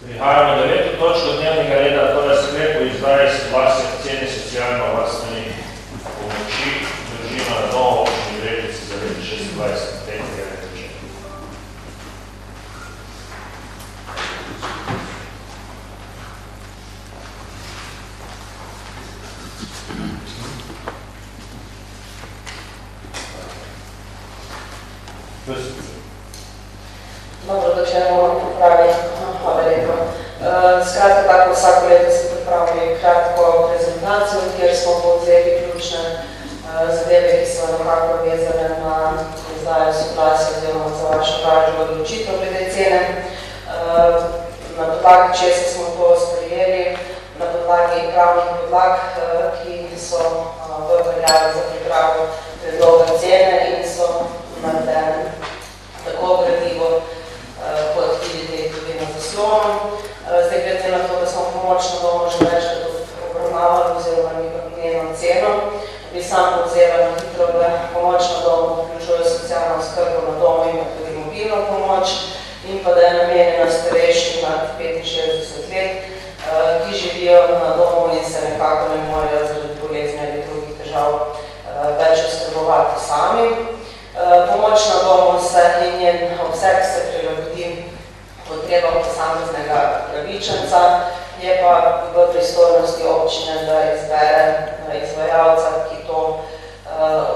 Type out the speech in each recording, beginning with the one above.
Prihajamo na 9. točko dnevnega reda, to je sklep o izdaji soglasja k ceni socialno-varstvenih pomoči družina na domu občini Brežice za leto 26. tega leta. Dobro, da še bomo pripravi. Hvala lepo. Skratka, tako vsako leto se pripravi kratko prezentacijo, kjer smo povzeli ključne zadeve, ki so nekako vezane na izdajo soglasja oziroma za vašo dražbo odločitev glede cene. Na podlagi česa smo to sprejeli, na podlagi pravnih podlag, ki so v veljavi za pripravo predloga cene in so navedene tako gradivo kot tudi na zaslonu. Zdaj glede na to, da smo pomočno domu že večkrat obravnavali oziroma njeno ceno, bi sam povzela na hitro, da pomočno domu vključuje socialno oskrbo na domu in tudi mobilno pomoč in pa da je namenjena starejšim nad 65 let, ki živijo na domu in se nekako ne morejo zaradi bolezni ali drugih težav več oskrbovati sami. Pomoč na domu se in njen obseg se prilagodi potrebam posameznega pravičenca, je pa v pristojnosti občine, da izbere izvajalca, ki to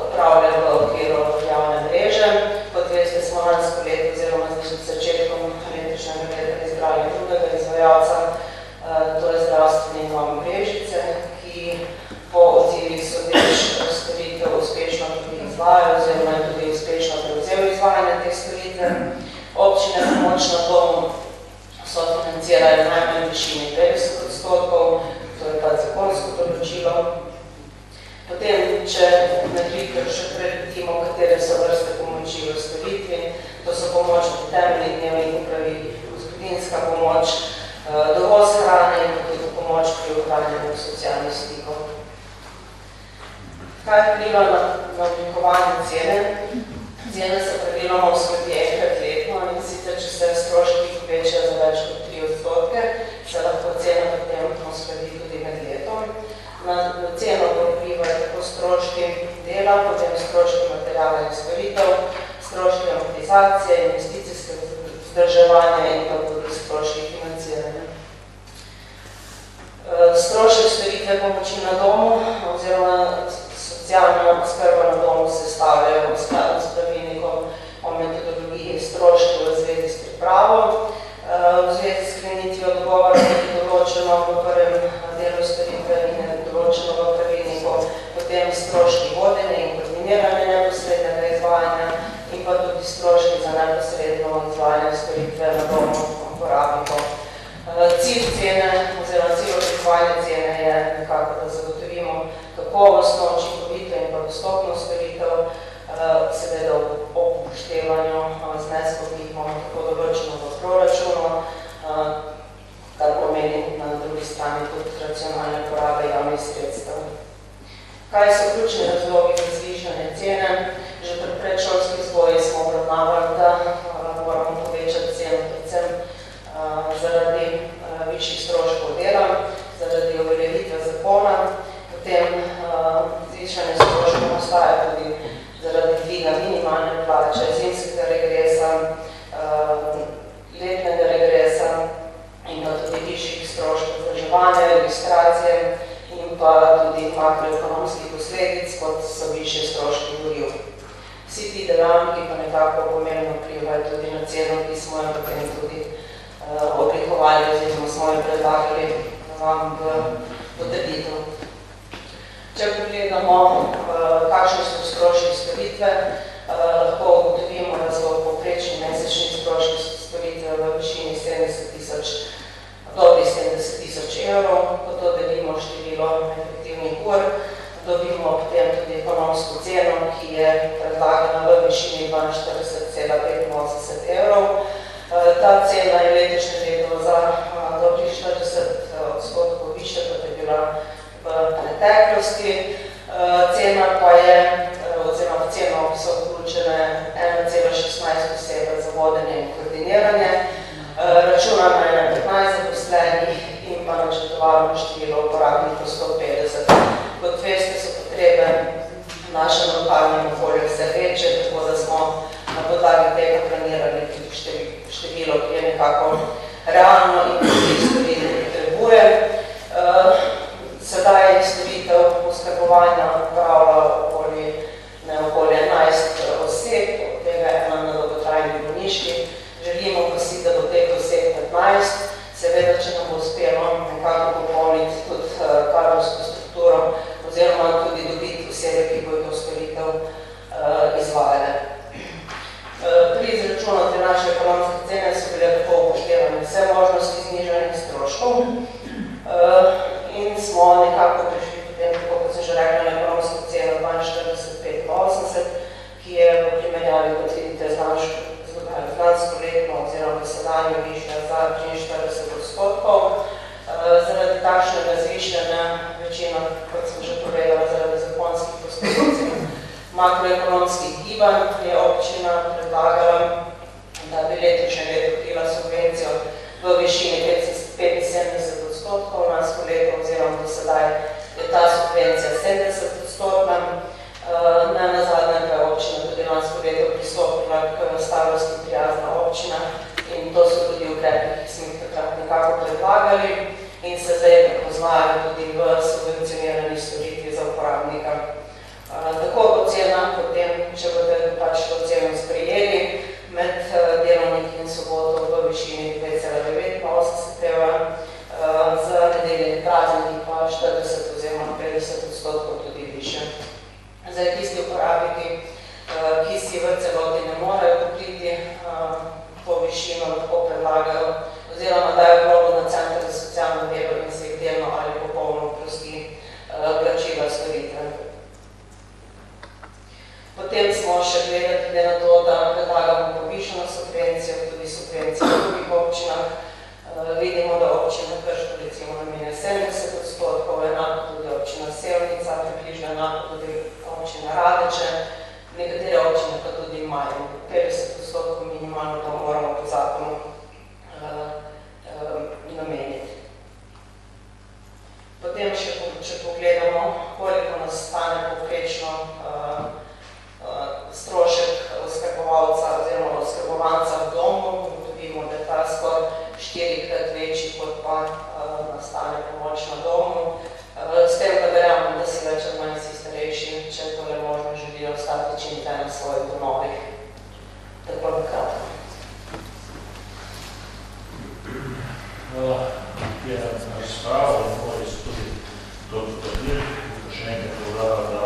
upravlja v okviru javne mreže. Kot veste, smo lansko leto oziroma z začetkom letošnjega leta izbrali drugega izvajalca, to je Zdravstveni dom Brežice, ki po odzivih sodeč storitev uspešno tudi izvaja oziroma je tudi uspešno prevzel izvajanje teh storitev. Občine pomoč na domu so financirajo najmanj v višini 50%, to je pa zakonsko določilo. Potem, če nekaj še predvidimo, katere so vrste pomoči v storitvi, to so pomoč pri temeljni dnevni upravi, gospodinjska pomoč, dovoz hrane in tudi pomoč pri ohranjanju socialnih stikov. Kaj vpliva na oblikovanje cene? Cene se praviloma uskladi enkrat letno in sicer, če se stroški povečajo za več kot 3%, se lahko cena potem uskladi tudi med letom. Na ceno vplivajo tako stroški dela, potem stroški materiala in storitev, stroški amortizacije, investicijske vzdrževanja in pa tudi stroški financiranja. Strošek storitve pomoči na domu oziroma socialna oskrba na domu se stavljajo v skladu s pravilnikom o metodologiji stroškov v zvezi s pripravo. V zvezi s sklenitvijo dogovora je določeno v prvem delu storitve in je določeno v pravilniku, potem stroški vodenja in koordiniranja neposrednega izvajanja in pa tudi stroški za neposredno izvajanje storitve na domu uporabnikov. Cilj cene oziroma cilj oblikovanja cene je nekako, da zagotovimo kakovostno, učinkovito in pa dostopno storitev, seveda ob upoštevanju zneskov, ki jih imamo tako določeno v proračunu, kar pomeni na drugi strani tudi racionalne porabe javnih sredstev. Kaj so ključni razlogi za zvišanje cene? Že pri predšolski vzgoji smo obravnavali, da moramo povečati ceno predvsem zaradi višjih stroškov dela, zaradi uveljavitve zakona, potem zvišanje stroškov nastaja tudi zaradi dviga minimalne plače, zimskega regresa, letnega regresa in pa tudi višjih stroškov vzdrževanja, registracije in pa tudi makroekonomskih posledic, kot so višje stroški goriv. Vsi ti dejavniki pa nekako pomembno vplivajo tudi na ceno, ki smo jo potem tudi oblikovali oziroma smo jo predlagali vam v potrditev. Če pogledamo, kakšni so stroški storitve, lahko ugotovimo, da so povprečni mesečni stroški storitve v višini 70 tisoč evrov. Ko to delimo število efektivnih ur, dobimo potem tudi ekonomsko ceno, ki je predlagana v višini 42,85 evrov. Ta cena je letošnje leto za dobrih 40% višja, kot je bila v preteklosti. Cena pa je, oziroma v ceno so vključene 1,16 osebe za vodenje in koordiniranje. Računa zaposlenih in pa načrtovano število uporabnikov 150. Kot veste, so potrebe v našem lokalnem okolju vse večje, tako da smo na podlagi tega planirali število, ki je nekako realno in tudi storitev potrebuje. Sedaj storitev oskrbovanja upravlja okoli 11 oseb, od tega ena na dolgotrajni bolniški. Želimo pa si, da bo teh oseb 15. Seveda, če nam bo uspelo nekako popolniti tudi kadrovsko strukturo oziroma tudi dobiti osebe, ki bodo to storitev izvajale. Pri izračunu te naše ekonomske cene so bile tako upoštevane vse možnosti znižanih stroškov in smo nekako prišli potem, tako kot sem že rekla, na ekonomsko ceno 42,85, ki je v primerjavi, kot vidite, lanskoletno oziroma sedanjo višja za 43%. Zaradi takšnega zvišanja večina, kot sem že povedala, zaradi zakonskih posledic makroekonomskih gibanj je občina predlagala, da bi letošnje leto krila subvencijo v višini 75% lansko leto oziroma do sedaj je ta subvencija 70%. Ne nazadnje pa je občina tudi lansko leto pristopila k starosti prijazna občina in to so tudi ukrepi, ki smo jih takrat nekako predlagali in se zdaj prepoznajo tudi v subvencionirani storitvi za uporabnika. Tako ocena, potem, če bodo pač to ceno sprejeli, med delovniki in soboto v višini 2,89 evra, za nedeljni prazniki pa 40 oziroma 50% tudi više. Zdaj, tisti uporabniki, ki si v celoti ne morejo pokriti to višino, lahko predlagajo oziroma dajo vlogo na center za socialno delo in se jih delno ali popolno oprosti plačila storitve. Potem smo še gledali tudi na to, da predlagamo povišeno subvencijo, tudi subvencijo v drugih občinah. Vidimo, da občina Krško recimo namenja 70%, enako tudi občina Sevnica, približno enako tudi občina Radeče, nekatere občine pa tudi imajo 50% minimalno, to moramo po zakonu nameniti. Potem še, če pogledamo, koliko nas stane povprečno strošek oskrbovalca oziroma oskrbovanca v domu, vidimo, da je ta skoraj 4-krat večji, kot pa nastane pomoč na domu. S tem pa verjamem, da si več od manj si starejši, če tole možno želijo ostati čim dlje na svojih domovih. Tako da kratko. Je razpravo, mora se tudi doktor, še enkrat povdala, da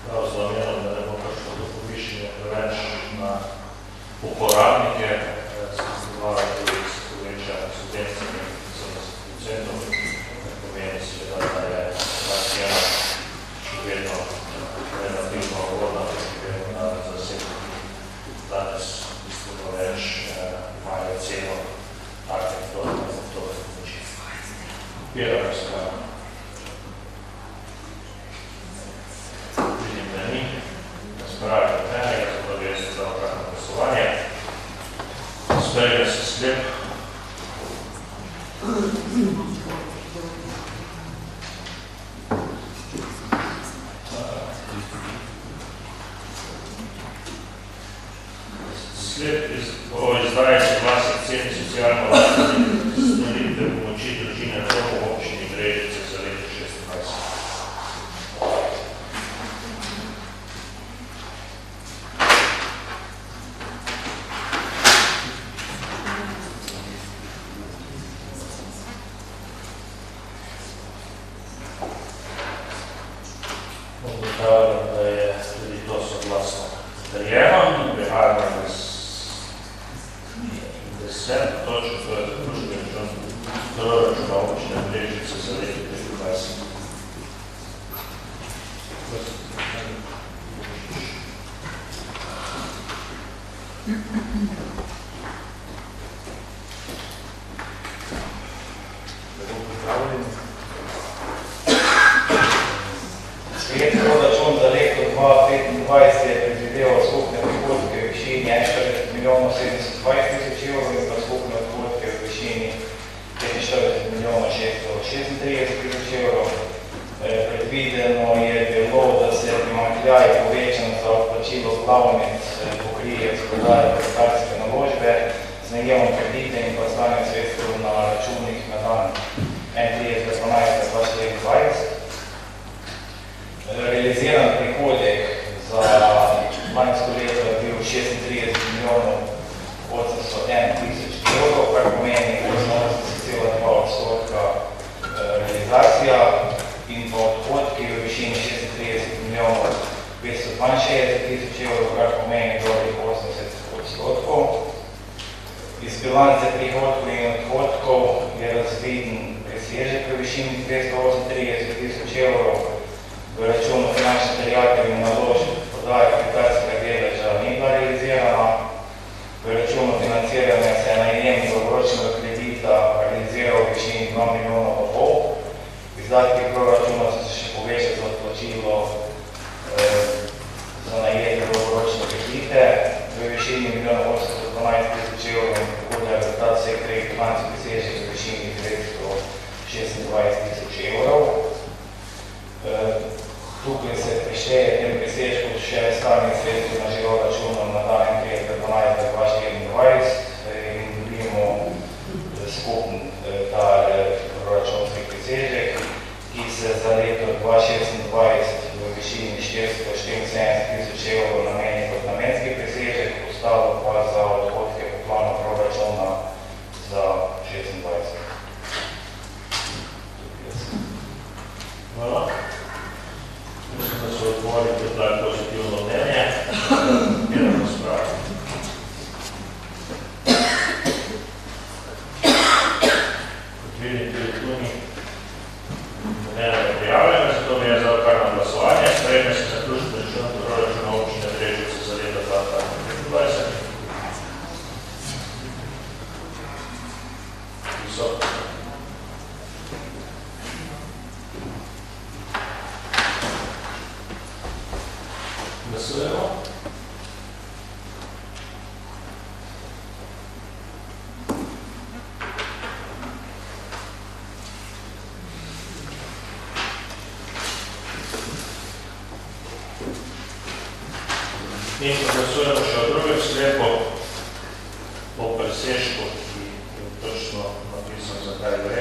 prav zlomenom, da ne bo prišlo do povišenja preveč na uporabnike, se zdovala tudi se poveča subvencijami za 10%, kar pomeni seveda, da je ta cena še vedno relativno ugodna, še vedno na zasebno, danes bistveno več imajo ceno takve pomoči. Odpiramo se ga. Vidim, da ni. Razpravi od enega, zato bi jaz za obratno glasovanje. Sprejme se sklep. Sklep o izdaji soglasja ceni socialno-varstvenih storitev pomoči družine na domu v občini Brežice za leto 2026. Ugotavljam, da je tudi to soglasno zatrjeno in prehajamo na 10. točko, to je zaključek proračuna občine Brežice za leto 2020. Sprejet proračun za leto 2025 je predvideval skupne prihodke v višini 41 milijonov 720 tisoč evrov in pa skupne odhodke v višini 45 36 000 evrov. Predvideno je bilo, da se primanjkljaj povečan za odplačilo glavnic pokrije s prodajo kapitalske naložbe z najemom kredite in pa stanjem sredstev na računih na dan 31.12.2020. Realiziran prihodek za lansko leto je bil 36 801 000 evrov, kar pomeni 88,2% realizacija in pa odhodki v višini 36 562 000 evrov, kar pomeni dobrih 80%. Iz bilance prihodkov in odhodkov je razviden presežek v višini 238 000 evrov. V računu finančne terjatve in naložb prodaja kapitalskega deleža ni bila realizirana. V računu financiranja se je najem dolgoročnega kredita realiziral v višini 2,5 milijona. Izdatki proračuna so se še povečali za odplačilo za najete dolgoročne kredite v višini 1 812 000 evrov, tako da je rezultat vseh treh bilančnih presežkov v višini 226 000 evrov. Tukaj se prišteje tem presežkom še stalni sredstvi na živo računom na dan 31.12.2024 in dobimo skupen ta proračunski presežek, ki se za leto 2026 v višini 474 000 evrov nameni kot namenski presežek, ostalo pa za odhodke po planu proračuna za 2026. Hvala. Mislim, da so odgovori predlagati pozitivno mnenje. Idemo spravo. Kot vidite, tu ni mnenja prijavljena, zato mi je zdaj kar na glasovanje. Sprejme se zaključni račun proračuna občine Brežice za leto 2025. Visoko. Glasujemo. In glasujemo še o drugem sklepu, o presežku, ki je točno napisan, zakaj gre.